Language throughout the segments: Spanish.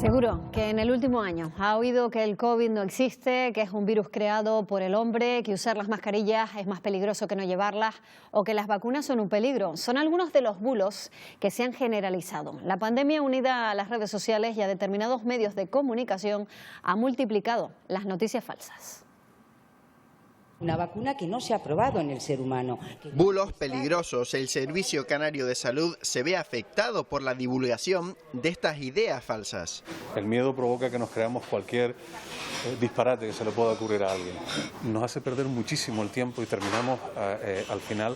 Seguro que en el último año ha oído que el COVID no existe, que es un virus creado por el hombre, que usar las mascarillas es más peligroso que no llevarlas o que las vacunas son un peligro. Son algunos de los bulos que se han generalizado. La pandemia, unida a las redes sociales y a determinados medios de comunicación, ha multiplicado las noticias falsas. Una vacuna que no se ha probado en el ser humano. Bulos peligrosos. El Servicio Canario de Salud se ve afectado por la divulgación de estas ideas falsas. El miedo provoca que nos creamos cualquier disparate que se le pueda ocurrir a alguien. Nos hace perder muchísimo el tiempo y terminamos al final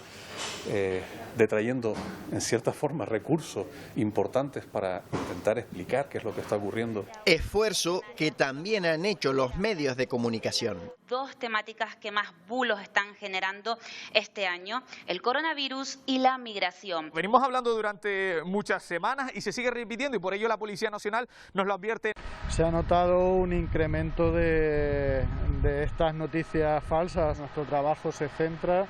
detrayendo en cierta forma recursos importantes para intentar explicar qué es lo que está ocurriendo. Esfuerzo que también han hecho los medios de comunicación. Dos temáticas que más bulos están generando este año: el coronavirus y la migración. Venimos hablando durante muchas semanas y se sigue repitiendo, y por ello la Policía Nacional nos lo advierte. Se ha notado un incremento de estas noticias falsas. Nuestro trabajo se centra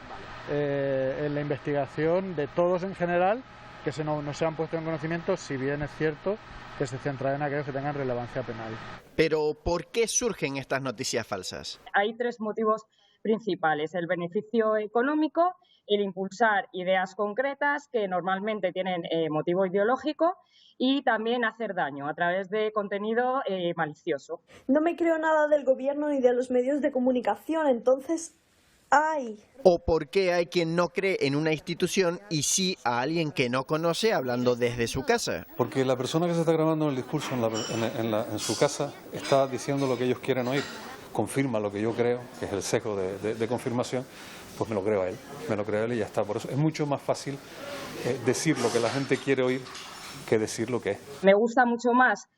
en la investigación de todos en general, que no se han puesto en conocimiento, si bien es cierto que se centra en aquellos que tengan relevancia penal. Pero, ¿por qué surgen estas noticias falsas? Hay tres motivos principales: el beneficio económico, el impulsar ideas concretas que normalmente tienen motivo ideológico, y también hacer daño a través de contenido malicioso. No me creo nada del gobierno ni de los medios de comunicación, entonces ¡ay! ¿O por qué hay quien no cree en una institución y sí a alguien que no conoce hablando desde su casa? Porque la persona que se está grabando el discurso en su casa está diciendo lo que ellos quieren oír, confirma lo que yo creo, que es el sesgo de confirmación, pues me lo creo a él y ya está. Por eso es mucho más fácil decir lo que la gente quiere oír que decir lo que es. Me gusta mucho más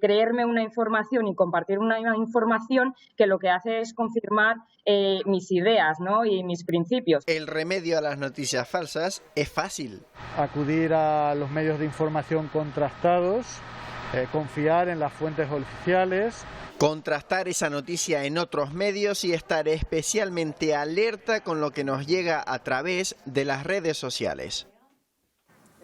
creerme una información y compartir una información que lo que hace es confirmar mis ideas, ¿no?, y mis principios. El remedio a las noticias falsas es fácil. Acudir a los medios de información contrastados, confiar en las fuentes oficiales. Contrastar esa noticia en otros medios y estar especialmente alerta con lo que nos llega a través de las redes sociales.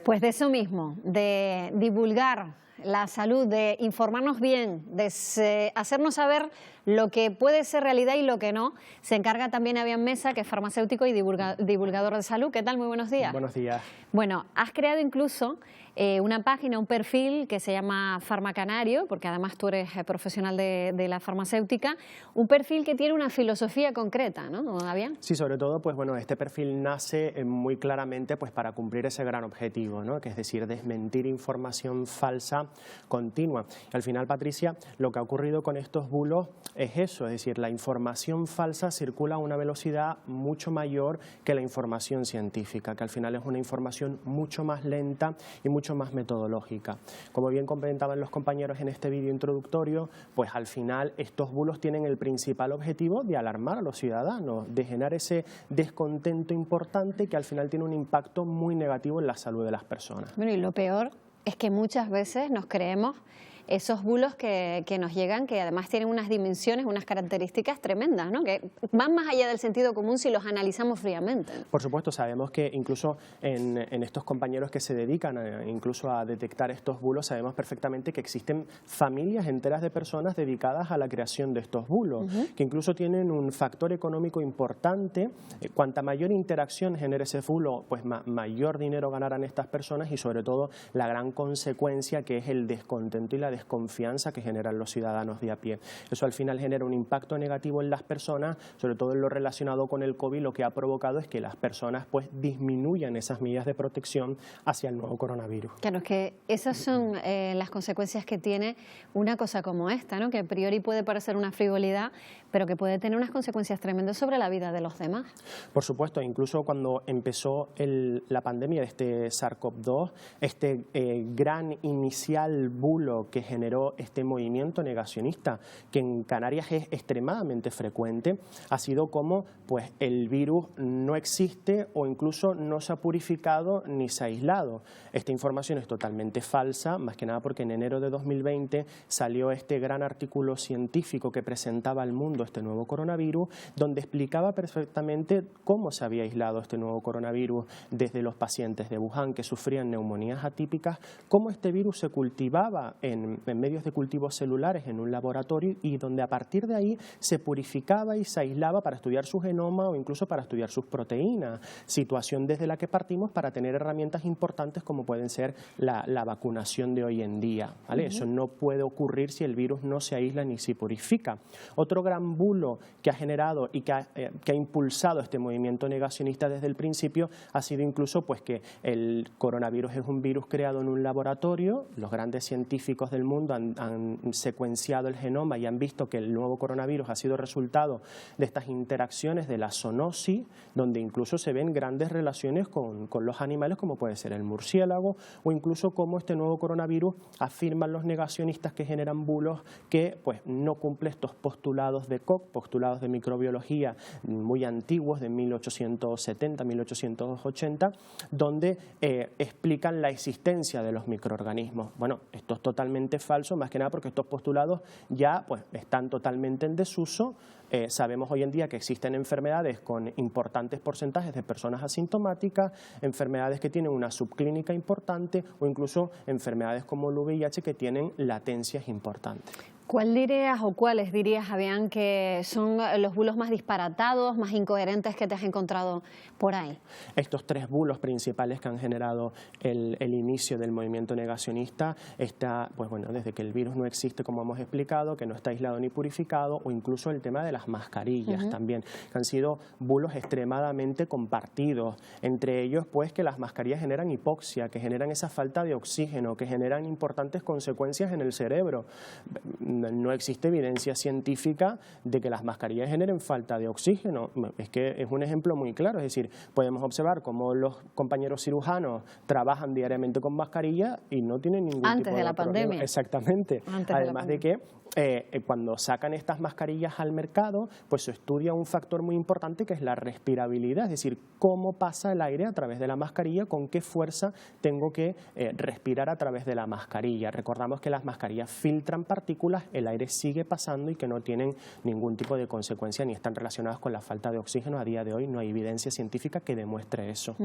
Pues de eso mismo, de divulgar la salud, de informarnos bien, de hacernos saber lo que puede ser realidad y lo que no, se encarga también Avian Mesa, que es farmacéutico y divulgador de salud. ¿Qué tal? Muy buenos días. Buenos días. Bueno, has creado incluso una página, un perfil que se llama Farmacanario, porque además tú eres profesional de la farmacéutica, un perfil que tiene una filosofía concreta, ¿no, Avian? Sí, sobre todo, pues bueno, este perfil nace muy claramente pues para cumplir ese gran objetivo, ¿no?, que es decir, desmentir información falsa continua. Y al final, Patricia, lo que ha ocurrido con estos bulos es eso, es decir, la información falsa circula a una velocidad mucho mayor que la información científica, que al final es una información mucho más lenta y mucho más metodológica. Como bien comentaban los compañeros en este vídeo introductorio, pues al final estos bulos tienen el principal objetivo de alarmar a los ciudadanos, de generar ese descontento importante que al final tiene un impacto muy negativo en la salud de las personas. Bueno, y lo peor es que muchas veces nos creemos esos bulos que nos llegan, que además tienen unas dimensiones, unas características tremendas, ¿no?, que van más allá del sentido común si los analizamos fríamente. Por supuesto, sabemos que incluso en estos compañeros que se dedican incluso a detectar estos bulos, sabemos perfectamente que existen familias enteras de personas dedicadas a la creación de estos bulos, que incluso tienen un factor económico importante. Cuanta mayor interacción genere ese bulo, pues mayor dinero ganarán estas personas, y sobre todo la gran consecuencia que es el descontento y la desconfianza que generan los ciudadanos de a pie. Eso al final genera un impacto negativo en las personas, sobre todo en lo relacionado con el COVID. Lo que ha provocado es que las personas pues disminuyan esas medidas de protección hacia el nuevo coronavirus. Claro, es que esas son las consecuencias que tiene una cosa como esta, ¿no?, que a priori puede parecer una frivolidad, pero que puede tener unas consecuencias tremendas sobre la vida de los demás. Por supuesto, incluso cuando empezó la pandemia de este SARS-CoV-2, este gran inicial bulo que generó este movimiento negacionista, que en Canarias es extremadamente frecuente, ha sido como pues el virus no existe o incluso no se ha purificado ni se ha aislado. Esta información es totalmente falsa, más que nada porque en enero de 2020 salió este gran artículo científico que presentaba al mundo este nuevo coronavirus, donde explicaba perfectamente cómo se había aislado este nuevo coronavirus desde los pacientes de Wuhan que sufrían neumonías atípicas, cómo este virus se cultivaba en en medios de cultivo celulares en un laboratorio y donde a partir de ahí se purificaba y se aislaba para estudiar su genoma o incluso para estudiar sus proteínas, situación desde la que partimos para tener herramientas importantes como pueden ser la vacunación de hoy en día, ¿vale? Eso no puede ocurrir si el virus no se aísla ni se purifica. Otro gran bulo que ha generado y que ha impulsado este movimiento negacionista desde el principio ha sido incluso pues que el coronavirus es un virus creado en un laboratorio. Los grandes científicos del mundo han secuenciado el genoma y han visto que el nuevo coronavirus ha sido resultado de estas interacciones de la zoonosis, donde incluso se ven grandes relaciones con los animales, como puede ser el murciélago, o incluso como este nuevo coronavirus, afirman los negacionistas que generan bulos, que pues no cumple estos postulados de Koch, postulados de microbiología muy antiguos, de 1870, 1880, donde explican la existencia de los microorganismos. Bueno, esto es totalmente falso, más que nada porque estos postulados ya pues están totalmente en desuso. Sabemos hoy en día que existen enfermedades con importantes porcentajes de personas asintomáticas, enfermedades que tienen una subclínica importante o incluso enfermedades como el VIH que tienen latencias importantes. ¿Cuál dirías o cuáles dirías, Javián, que son los bulos más disparatados, más incoherentes que te has encontrado por ahí? Estos tres bulos principales que han generado el inicio del movimiento negacionista está, pues bueno, desde que el virus no existe, como hemos explicado, que no está aislado ni purificado, o incluso el tema de las mascarillas también, que han sido bulos extremadamente compartidos. Entre ellos, pues, que las mascarillas generan hipoxia, que generan esa falta de oxígeno, que generan importantes consecuencias en el cerebro. No existe evidencia científica de que las mascarillas generen falta de oxígeno. Es que es un ejemplo muy claro, es decir, podemos observar cómo los compañeros cirujanos trabajan diariamente con mascarilla y no tienen ningún tipo de Antes de la pandemia. Exactamente. Además de que cuando sacan estas mascarillas al mercado, pues se estudia un factor muy importante que es la respirabilidad, es decir, cómo pasa el aire a través de la mascarilla, con qué fuerza tengo que respirar a través de la mascarilla. Recordamos que las mascarillas filtran partículas, el aire sigue pasando y que no tienen ningún tipo de consecuencia ni están relacionadas con la falta de oxígeno. A día de hoy no hay evidencia científica que demuestre eso.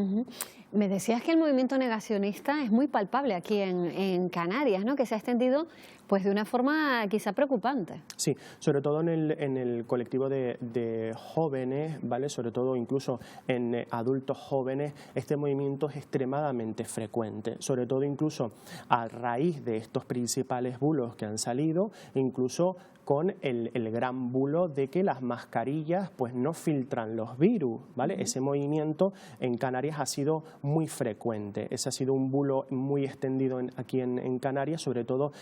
Me decías que el movimiento negacionista es muy palpable aquí en Canarias, ¿no? Que se ha extendido pues de una forma quizá preocupante. Sí, sobre todo en el colectivo de jóvenes, ¿vale? Sobre todo incluso en adultos jóvenes, este movimiento es extremadamente frecuente, sobre todo incluso a raíz de estos principales bulos que han salido, incluso con el gran bulo de que las mascarillas pues no filtran los virus, ¿vale? Ese movimiento en Canarias ha sido muy frecuente, ese ha sido un bulo muy extendido aquí en Canarias, sobre todo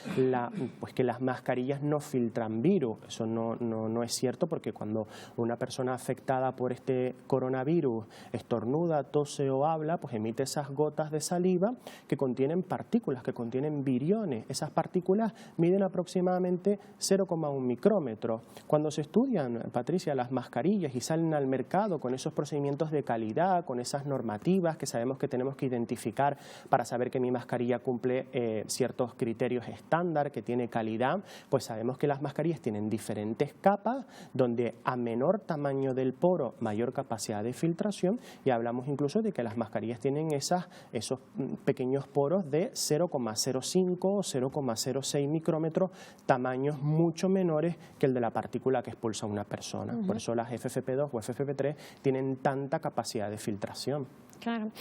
pues que las mascarillas no filtran virus. Eso no es cierto, porque cuando una persona afectada por este coronavirus estornuda, tose o habla, pues emite esas gotas de saliva que contienen partículas, que contienen viriones. Esas partículas miden aproximadamente 0,1 micrómetro. Cuando se estudian, Patricia, las mascarillas y salen al mercado con esos procedimientos de calidad, con esas normativas que sabemos que tenemos que identificar para saber que mi mascarilla cumple ciertos criterios estándar, que tiene calidad, pues sabemos que las mascarillas tienen diferentes capas, donde a menor tamaño del poro, mayor capacidad de filtración, y hablamos incluso de que las mascarillas tienen esos pequeños poros de 0,05 o 0,06 micrómetros, tamaños mucho menores que el de la partícula que expulsa una persona. Por eso las FFP2 o FFP3 tienen tanta capacidad de filtración. Claro.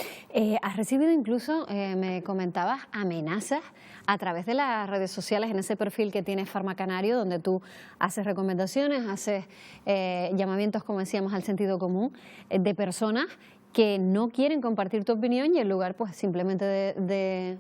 Has recibido incluso, me comentabas, amenazas a través de las redes sociales en ese perfil que tienes Farmacanario, donde tú haces recomendaciones, haces llamamientos, como decíamos, al sentido común, de personas que no quieren compartir tu opinión y en lugar pues simplemente de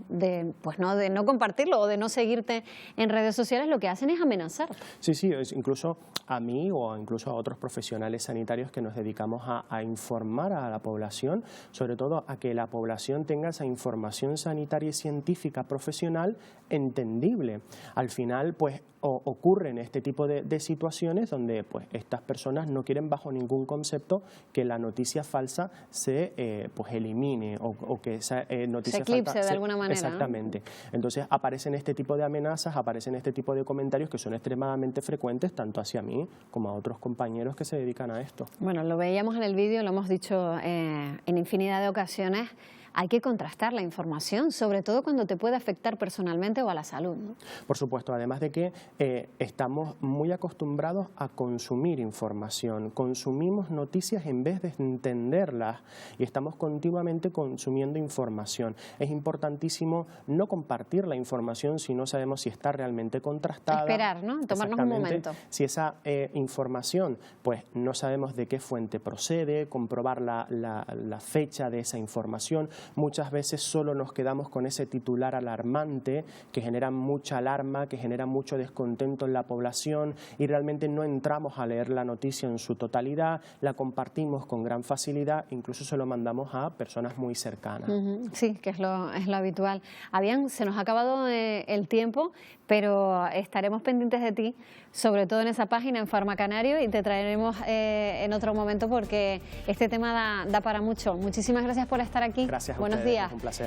no compartirlo o de no seguirte en redes sociales, lo que hacen es amenazar. Sí, incluso a mí o incluso a otros profesionales sanitarios que nos dedicamos a informar a la población, sobre todo a que la población tenga esa información sanitaria y científica profesional entendible. Al final, pues ocurren este tipo de situaciones donde pues estas personas no quieren bajo ningún concepto que la noticia falsa se pues elimine o que esa noticia se eclipse falsa de alguna manera. Exactamente. Entonces aparecen este tipo de amenazas, aparecen este tipo de comentarios que son extremadamente frecuentes tanto hacia mí como a otros compañeros que se dedican a esto. Bueno, lo veíamos en el vídeo, lo hemos dicho en infinidad de ocasiones. hay que contrastar la información, sobre todo cuando te puede afectar personalmente o a la salud, ¿no? Por supuesto, además de que estamos muy acostumbrados a consumir información, consumimos noticias en vez de entenderlas y estamos continuamente consumiendo información. Es importantísimo no compartir la información si no sabemos si está realmente contrastada. Esperar, ¿no? Tomarnos un momento. Si esa información, pues no sabemos de qué fuente procede, comprobar la fecha de esa información. Muchas veces solo nos quedamos con ese titular alarmante que genera mucha alarma, que genera mucho descontento en la población y realmente no entramos a leer la noticia en su totalidad, la compartimos con gran facilidad, incluso se lo mandamos a personas muy cercanas. Sí, que es lo habitual. Avian, se nos ha acabado el tiempo, pero estaremos pendientes de ti, sobre todo en esa página en Farmacanario, y te traeremos en otro momento porque este tema da para mucho. Muchísimas gracias por estar aquí. Gracias a Buenos ustedes, días. un placer.